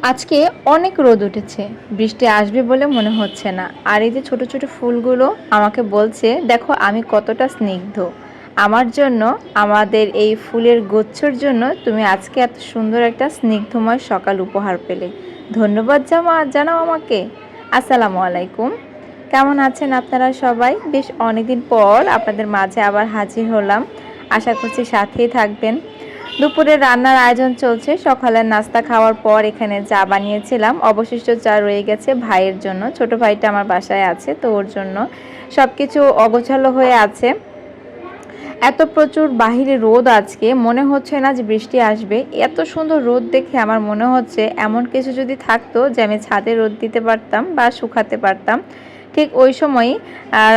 আজকে অনেক রোদ উঠেছে, বৃষ্টি আসবে বলে মনে হচ্ছে না। আর এই যে ছোট ছোট ফুলগুলো আমাকে বলছে দেখো আমি কতটা স্নিগ্ধ। আমার জন্য, আমাদের এই ফুলের গুচ্ছর জন্য তুমি আজকে এত সুন্দর একটা স্নিগ্ধময় সকাল উপহার পেলে। ধন্যবাদ জানাও আমাকে। আসসালামু আলাইকুম। কেমন আছেন আপনারা সবাই? বেশ অনেকদিন পর আপনাদের মাঝে আবার হাজির হলাম। আশা করছি সাথেই থাকবেন। দুপুরে রান্নার আয়োজন চলছে। সকালের নাস্তা খাওয়ার পর এখানে চা বানিয়েছিলাম, অবশিষ্ট চা রয়ে গেছে ভাইয়ের জন্য। ছোট ভাইটা আমার বাসায় আছে, তো ওর জন্য সব কিছু অগোছালো হয়ে আছে। এত প্রচুর বাহিরে রোদ, আজকে মনে হচ্ছে না যে বৃষ্টি আসবে। এত সুন্দর রোদ দেখে আমার মনে হচ্ছে এমন কিছু যদি থাকতো যে আমি ছাদে রোদ দিতে পারতাম বা শুকাতে পারতাম। ঠিক ওই সময়ই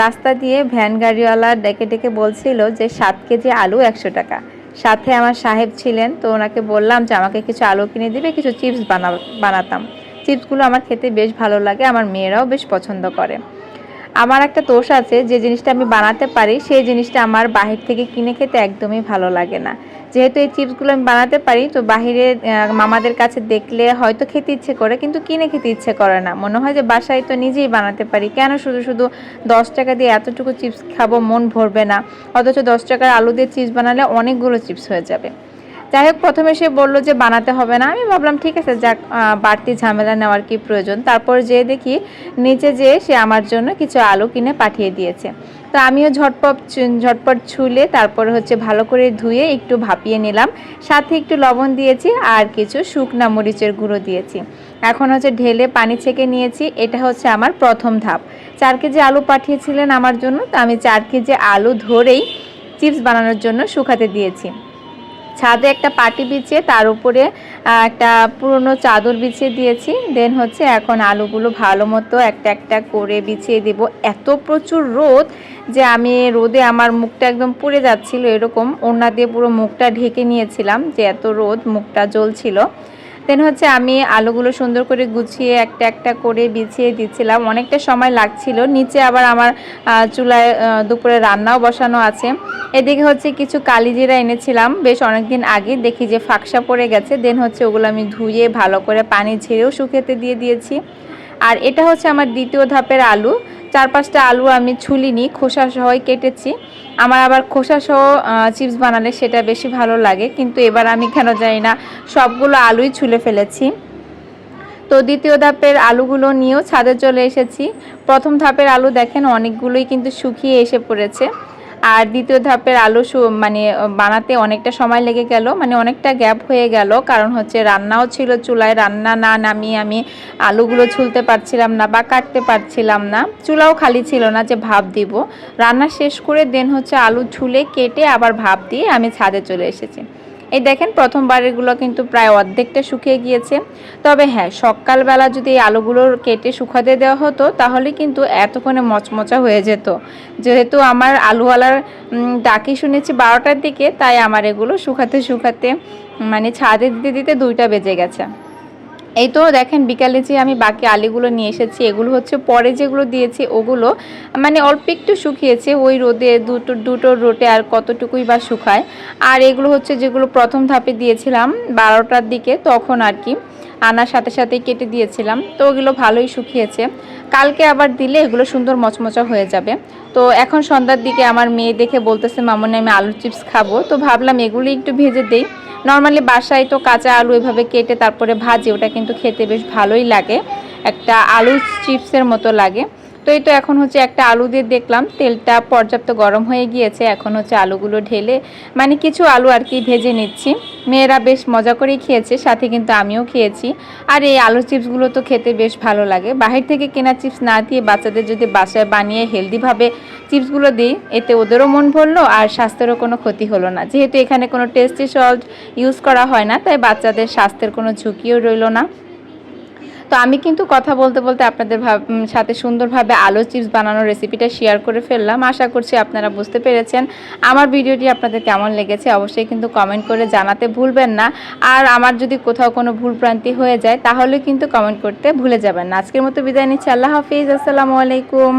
রাস্তা দিয়ে ভ্যান গাড়িওয়ালা ডেকে ডেকে বলছিল যে 7 কেজি আলু 100 টাকা। সাথে আমার সাহেব ছিলেন, তো ওনাকে বললাম যে আমাকে কিছু আলু কিনে দিবে, কিছু চিপস বানাতাম। চিপসগুলো আমার খেতে বেশ ভালো লাগে, আমার মেয়েরাও বেশ পছন্দ করে। আমার একটা দোষ আছে, যে জিনিসটা আমি বানাতে পারি সেই জিনিসটা আমার বাহির থেকে কিনে খেতে একদমই ভালো লাগে না। যেহেতু এই চিপসগুলো আমি বানাতে পারি, তো বাহিরে মামাদের কাছে দেখলে হয়তো খেতে ইচ্ছে করে, কিন্তু কিনে খেতে ইচ্ছে করে না। মনে হয় যে বাসায় তো নিজেই বানাতে পারি, কেন শুধু শুধু 10 টাকা দিয়ে এতটুকু চিপস খাবো, মন ভরবে না। অথচ 10 টাকার আলু দিয়ে চিপস বানালে অনেকগুলো চিপস হয়ে যাবে। যাই হোক, প্রথমে সে বলল যে বানাতে হবে না। আমি ভাবলাম ঠিক আছে, যাক, বাড়তি ঝামেলা নেওয়ার কি প্রয়োজন। তারপর যেয়ে দেখি নিচে যেয়ে সে আমার জন্য কিছু আলু কিনে পাঠিয়ে দিয়েছে। তো আমিও ঝটপট ছুলে তারপরে ভালো করে ধুয়ে একটু ভাপিয়ে নিলাম। সাথে একটু লবণ দিয়েছি আর কিছু শুকনা মরিচের গুঁড়ো দিয়েছি। এখন ঢেলে পানি ছেঁকে নিয়েছি। এটা আমার প্রথম ধাপ। 4 কেজি আলু পাঠিয়েছিলেন আমার জন্য, তো আমি 4 কেজি আলু ধরেই চিপস বানানোর জন্য শুকাতে দিয়েছি। ছাদে একটা পাটি বিছিয়ে তার উপরে একটা পুরনো চাদর বিছিয়ে দিয়েছি। দেন এখন আলুগুলো ভালো মতো একটা একটা করে বিছিয়ে দিব। এত প্রচুর রোদ যে আমি রোদে আমার মুখটা একদম পুড়ে যাচ্ছিল, এরকম ওড়না দিয়ে পুরো মুখটা ঢেকে নিয়েছিলাম, যে এত রোদ মুখটা জ্বলছিল। দেন আমি আলুগুলো সুন্দর করে গুছিয়ে একটা একটা করে বিছিয়ে দিচ্ছিলাম। অনেকটা সময় লাগছিল। নিচে আবার আমার চুলায় দুপুরে রান্নাও বসানো আছে। এদিকে কিছু কালিজিরা এনেছিলাম বেশ অনেকদিন আগে, দেখি যে ফাঁকসা পড়ে গেছে। দেন ওগুলো আমি ধুয়ে ভালো করে পানি ঝেড়েও শুকাতে দিয়ে দিয়েছি। আর এটা আমার দ্বিতীয় ধাপের আলু। 4-5টা আলু আমি ছুলিনি, খোসা সহই কেটেছি। আমার আবার খোসা সহ চিপস বানালে সেটা বেশি ভালো লাগে, কিন্তু এবার আমি কেন জানি না সবগুলো আলুই ছুলে ফেলেছি। তো দ্বিতীয় ধাপের আলুগুলো নিয়েও ছাদে চলে এসেছি। প্রথম ধাপের আলু দেখেন অনেকগুলোই কিন্তু শুকিয়ে এসে পড়েছে। আর দ্বিতীয় ধাপের আলু বানাতে অনেকটা সময় লেগে গেল, অনেকটা গ্যাপ হয়ে গেল, কারণ রান্নাও ছিল চুলায়। রান্না না নামিয়ে আমি আলুগুলো ছুলতে পারছিলাম না বা কাটতে পারছিলাম না। চুলাও খালি ছিল না যে ভাপ দিব। রান্না শেষ করে দেন আলু ছুলে কেটে আবার ভাপ দিয়ে আমি ছাদে চলে এসেছি। এই দেখেন প্রথমবারেরগুলো কিন্তু প্রায় অর্ধেকটা শুকিয়ে গিয়েছে। তবে হ্যাঁ, সকালবেলা যদি এই আলুগুলো কেটে শুকাতে দেওয়া হতো তাহলে কিন্তু এতক্ষণে মচমচা হয়ে যেত। যেহেতু আমার আলুওয়ালার ডাকি শুনেছি 12টার দিকে, তাই আমার এগুলো শুকাতে ছাদে দিতে দিতে 2টা বেজে গেছে। এই তো দেখেন বিকালে যে আমি বাকি আলুগুলো নিয়ে এসেছি, এগুলো পরে যেগুলো দিয়েছি ওগুলো অল্প একটু শুকিয়েছে। ওই রোদে দুটো রোটে আর কতটুকুই বা শুকায়। আর এগুলো যেগুলো প্রথম ধাপে দিয়েছিলাম 12টার দিকে, তখন আর কি আনার সাথে সাথেই কেটে দিয়েছিলাম, তো ওগুলো ভালোই শুকিয়েছে। কালকে আবার দিলে এগুলো সুন্দর মচমচা হয়ে যাবে। তো এখন সন্ধ্যার দিকে আমার মেয়ে দেখে বলতেছে মামুনি আমি আলু চিপস খাবো, তো ভাবলাম এগুলো একটু ভেজে দেই। নর্মালি বাসায় তো কাঁচা আলু এভাবে কেটে তারপরে ভাজি, ওটা কিন্তু খেতে বেশ ভালোই লাগে, একটা আলু চিপসের মতো লাগে। তো এই তো এখন একটা আলু দিয়ে দেখলাম তেলটা পর্যাপ্ত গরম হয়ে গিয়েছে। এখন আলুগুলো ঢেলে কিছু আলু আর কি ভেজে নিচ্ছি। মেয়েরা বেশ মজা করেই খেয়েছে, সাথে কিন্তু আমিও খেয়েছি। আর এই আলু চিপসগুলো তো খেতে বেশ ভালো লাগে। বাহির থেকে কেনা চিপস না দিয়ে বাচ্চাদের যদি বাসায় বানিয়ে হেলদিভাবে চিপসগুলো দিই, এতে ওদেরও মন ভরলো আর স্বাস্থ্যেরও কোনো ক্ষতি হলো না। যেহেতু এখানে কোনো টেস্টি সল্ট ইউজ করা হয় না, তাই বাচ্চাদের স্বাস্থ্যের কোনো ঝুঁকিও রইল না। তো আমি কিন্তু কথা বলতে বলতে আপনাদের সাথে সুন্দরভাবে আলু চিপস বানানোর রেসিপিটা শেয়ার করে ফেললাম। আশা করছি আপনারা বুঝতে পেরেছেন। আমার ভিডিওটি আপনাদের কেমন লেগেছে অবশ্যই কিন্তু কমেন্ট করে জানাতে ভুলবেন না। আর আমার যদি কোথাও কোনো ভুলভ্রান্তি হয়ে যায় তাহলে কিন্তু কমেন্ট করতে ভুলে যাবেন না। আজকের মতো বিদায় নিচ্ছি। আল্লাহ হাফিজ। আসসালামু আলাইকুম।